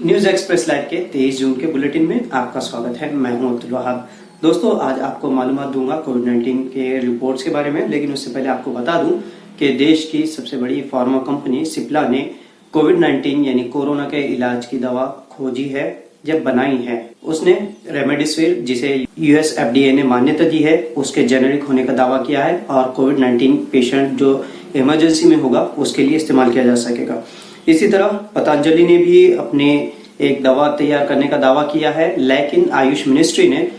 News express live के 23 जून के bulletin में आपका स्वागत है। मैं हूं अब्दुल वहाब। दोस्तों, आज आपको मालूमात दूंगा कोविड-19 के रिपोर्ट्स के बारे में, लेकिन उससे पहले आपको बता दूं कि देश की सबसे बड़ी फार्मा कंपनी सिप्ला ने कोविड-19 यानी कोरोना के इलाज की दवा खोजी है, जब बनाई है। उसने रेमडेसिविर, जिसे यूएस एफडीए ने मान्यता दी है, उसके जेनेरिक होने का दावा किया है और कोविड-19 पेशेंट जो इमरजेंसी में होगा उसके लिए इस्तेमाल किया जा सकेगा। इसी तरह पतंजलि ने भी अपने एक दवा तैयार करने का दावा किया है, लेकिन आयुष मिनिस्ट्री ने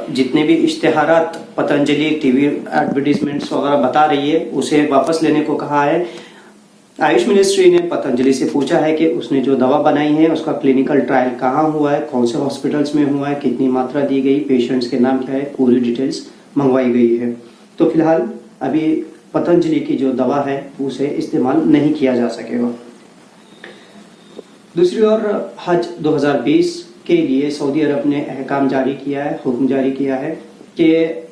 जितने भी इश्तेहारात पतंजलि टीवी एडवर्टीजमेंट्स वगैरह बता रही है उसे वापस लेने को कहा है। आयुष मिनिस्ट्री ने पतंजलि से पूछा है कि उसने जो दवा बनाई है उसका क्लिनिकल ट्रायल कहाँ हुआ है, कौन से हॉस्पिटल्स में हुआ है, कितनी मात्रा दी गई, पेशेंट्स के नाम क्या है, पूरी डिटेल्स मंगवाई गई है। तो फिलहाल अभी पतंजलि की जो दवा है उसे इस्तेमाल नहीं किया जा सकेगा। दूसरी ओर हज 2020 के लिए सऊदी अरब ने अहकाम जारी किया है, हुक्म जारी किया है कि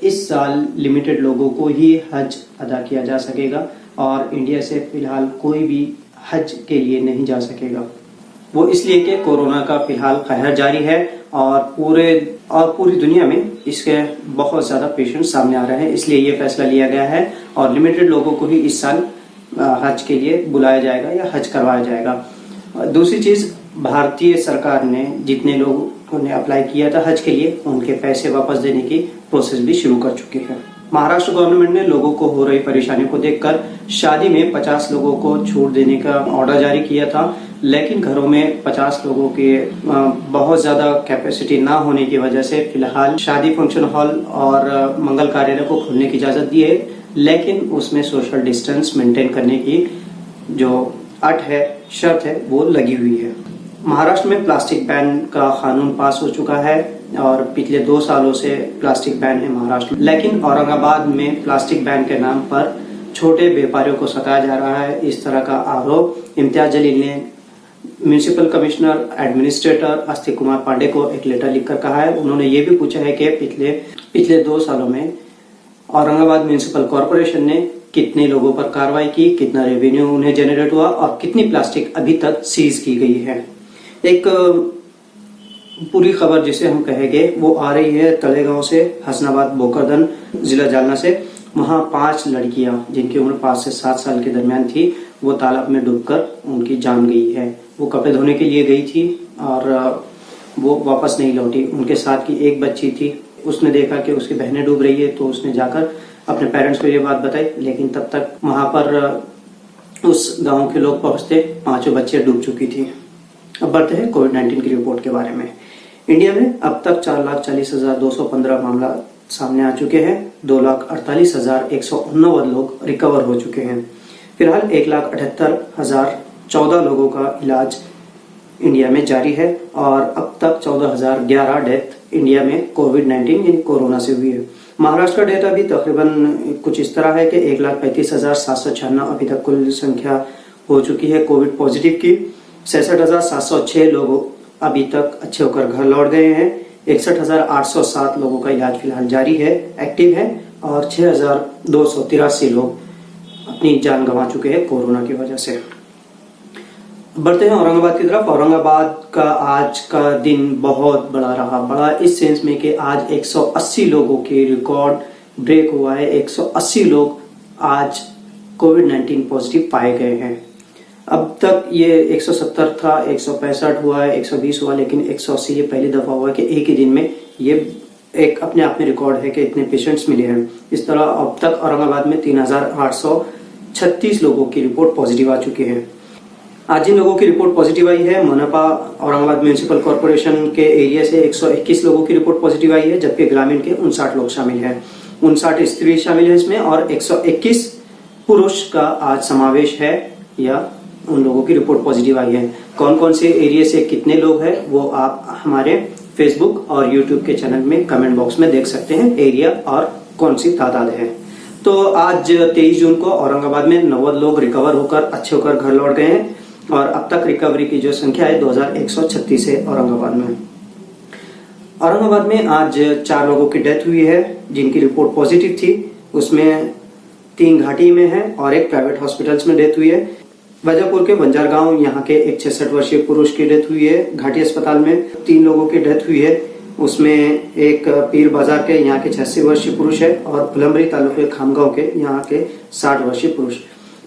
इस साल लिमिटेड लोगों को ही हज अदा किया जा सकेगा और इंडिया से फिलहाल कोई भी हज के लिए नहीं जा सकेगा। वो इसलिए कि कोरोना का फिलहाल कहर जारी है और पूरी दुनिया में इसके बहुत ज़्यादा पेशेंट सामने आ रहे हैं, इसलिए ये फैसला लिया गया है और लिमिटेड लोगों को ही इस साल हज के लिए बुलाया जाएगा या हज करवाया जाएगा। दूसरी चीज, भारतीय सरकार ने जितने लोगों ने अप्लाई किया था हज के लिए उनके पैसे वापस देने की प्रोसेस भी शुरू कर चुकी है। महाराष्ट्र गवर्नमेंट ने लोगों को हो रही परेशानी को देखकर शादी में 50 लोगों को छूट देने का ऑर्डर जारी किया था, लेकिन घरों में 50 लोगों के बहुत ज्यादा कैपेसिटी ना होने की वजह से फिलहाल शादी फंक्शन हॉल और मंगल कार्यालय को खोलने की इजाजत दी है, लेकिन उसमें सोशल डिस्टेंस मेंटेन करने की जो शर्त है वो लगी हुई है। महाराष्ट्र में प्लास्टिक बैन का कानून पास हो चुका है और पिछले 2 सालों से प्लास्टिक बैन है महाराष्ट्र में, लेकिन औरंगाबाद में प्लास्टिक बैन के नाम पर छोटे व्यापारियों को सताया जा रहा है। इस तरह का आरोप इम्तियाज जलील ने municipal commissioner administrator Astik Kumar Pandey को एक लेटर लिखकर कहा है। उन्होंने ये भी पूछा है कि पिछले 2 सालों में औरंगाबाद म्युनिसिपल कॉरपोरेशन ने कितने लोगों पर कार्रवाई की, कितना रेवेन्यू उन्हें जनरेट हुआ और कितनी प्लास्टिक अभी तक सीज की गई है। एक पूरी खबर जिसे हम कहेंगे वो आ रही है तलेगांव से, हसनाबाद बोकरदन जिला जालना से। वहां 5 लड़कियां जिनकी उम्र 5 से 7 साल के दरमियान थी, वो तालाब में डूबकर उनकी जान गई है। वो कपड़े धोने के लिए गई थी और वो वापस नहीं लौटी। उनके साथ की एक बच्ची थी, उसने देखा कि उसकी बहनें डूब रही है तो उसने जाकर अपने पेरेंट्स को ये बात बताई, लेकिन तब तक वहां पर उस गांव के लोग पहुंचते 5 बच्चियां डूब चुकी थी। अब बढ़ते हैं कोविड-19 की रिपोर्ट के बारे में। इंडिया में अब तक 4,40,215 मामला सामने आ चुके हैं। 2,48,189 लोग रिकवर हो चुके हैं। फिलहाल 1,78,014 लोगों का इलाज इंडिया में जारी है और अब तक 14,011 डेथ इंडिया में कोविड-19 यानी कोरोना से हुई है। महाराष्ट्र का डेटा भी तकरीबन कुछ इस तरह है कि 1,35,796 अभी तक कुल संख्या हो चुकी है कोविड पॉजिटिव की। 66,706 लोग अभी तक अच्छे होकर घर लौट गए हैं। 61,807 लोगों का इलाज फिलहाल जारी है, एक्टिव है और 6,283 लोग अपनी जान गंवा चुके हैं कोरोना की वजह से। बढ़ते हैं औरंगाबाद की तरफ। औरंगाबाद का आज का दिन बहुत बड़ा रहा, बड़ा इस सेंस में कि आज 180 लोगों के रिकॉर्ड ब्रेक हुआ है। 180 लोग आज कोविड-19 पॉजिटिव पाए गए हैं। अब तक ये 170 था, 165 हुआ है, 120 हुआ, लेकिन 180 ये पहली दफा हुआ कि एक ही दिन में ये एक अपने आप में रिकॉर्ड है कि इतने पेशेंट्स मिले हैं। इस तरह अब तक औरंगाबाद में 3,836 लोगों की रिपोर्ट पॉजिटिव आ चुकी है। आज जिन लोगों की रिपोर्ट पॉजिटिव आई है, मनपा औरंगाबाद म्युनिसिपल कॉर्पोरेशन के एरिया से 121 लोगों की रिपोर्ट पॉजिटिव आई है, जबकि ग्रामीण के 59 लोग शामिल हैं। 59 स्त्री शामिल है इसमें और 121 पुरुष का आज समावेश है या उन लोगों की रिपोर्ट पॉजिटिव आई है। कौन कौन से एरिया से कितने लोग हैं वो आप हमारे फेसबुक और यूट्यूब के चैनल में कमेंट बॉक्स में देख सकते हैं, एरिया और कौन सी तादाद है। तो आज 23 जून को औरंगाबाद में 90 लोग रिकवर होकर अच्छे होकर घर लौट गए हैं और अब तक रिकवरी की जो संख्या है 2,136 है औरंगाबाद में आज 4 लोगों की डेथ हुई है जिनकी रिपोर्ट पॉजिटिव थी। उसमें 3 घाटी में है और एक प्राइवेट हॉस्पिटल्स में डेथ हुई है। वजहपुर के बंजार गांव यहाँ के एक 66 वर्षीय पुरुष की डेथ हुई है। घाटी अस्पताल में 3 लोगों की डेथ हुई है। उसमें एक पीर बाजार के यहाँ के 86 वर्षीय पुरुष है और फुलंबरी तालुके खामगांव के यहाँ के 60 वर्षीय पुरुष।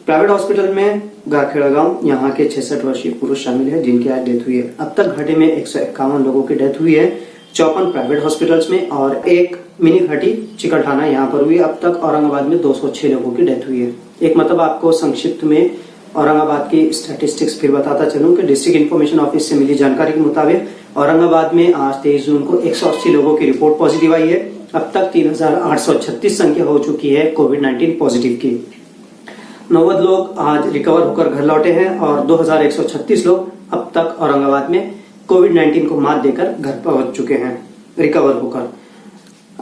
प्राइवेट हॉस्पिटल में गारखेड़ा गांव यहाँ के 66 वर्षीय पुरुष शामिल है जिनकी आज डेथ हुई है। अब तक घाटी में 151 लोगों की डेथ हुई है, 54 प्राइवेट हॉस्पिटल्स में और एक मिनी घाटी चिकलठाना यहाँ पर हुई। अब तक औरंगाबाद में 206 लोगों की डेथ हुई है। एक मतलब आपको संक्षिप्त में औरंगाबाद की स्टैटिस्टिक्स फिर बताता चलूं कि डिस्ट्रिक्ट इन्फॉर्मेशन ऑफिस से मिली जानकारी के मुताबिक औरंगाबाद में आज 23 जून को 180 लोगों की रिपोर्ट पॉजिटिव आई है। अब तक 3836 संख्या हो चुकी है कोविड-19 पॉजिटिव की। 90 लोग आज रिकवर होकर घर लौटे हैं और 2136 लोग अब तक औरंगाबाद में कोविड-19 को मात देकर घर पहुंच चुके हैं रिकवर होकर।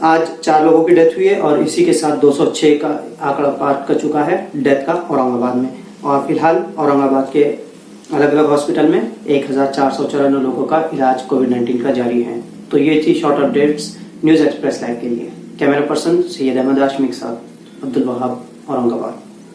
आज 4 लोगों की डेथ हुई है और इसी के साथ 206 का आंकड़ा पार कर चुका है डेथ का औरंगाबाद में। और फिलहाल औरंगाबाद के अलग अलग हॉस्पिटल में 1494 लोगों का इलाज कोविड-19 का जारी है। तो ये थी short updates news express live के लिए। कैमरा पर्सन सैयद अहमद हाशमी के साथ अब्दुल वहाब, औरंगाबाद।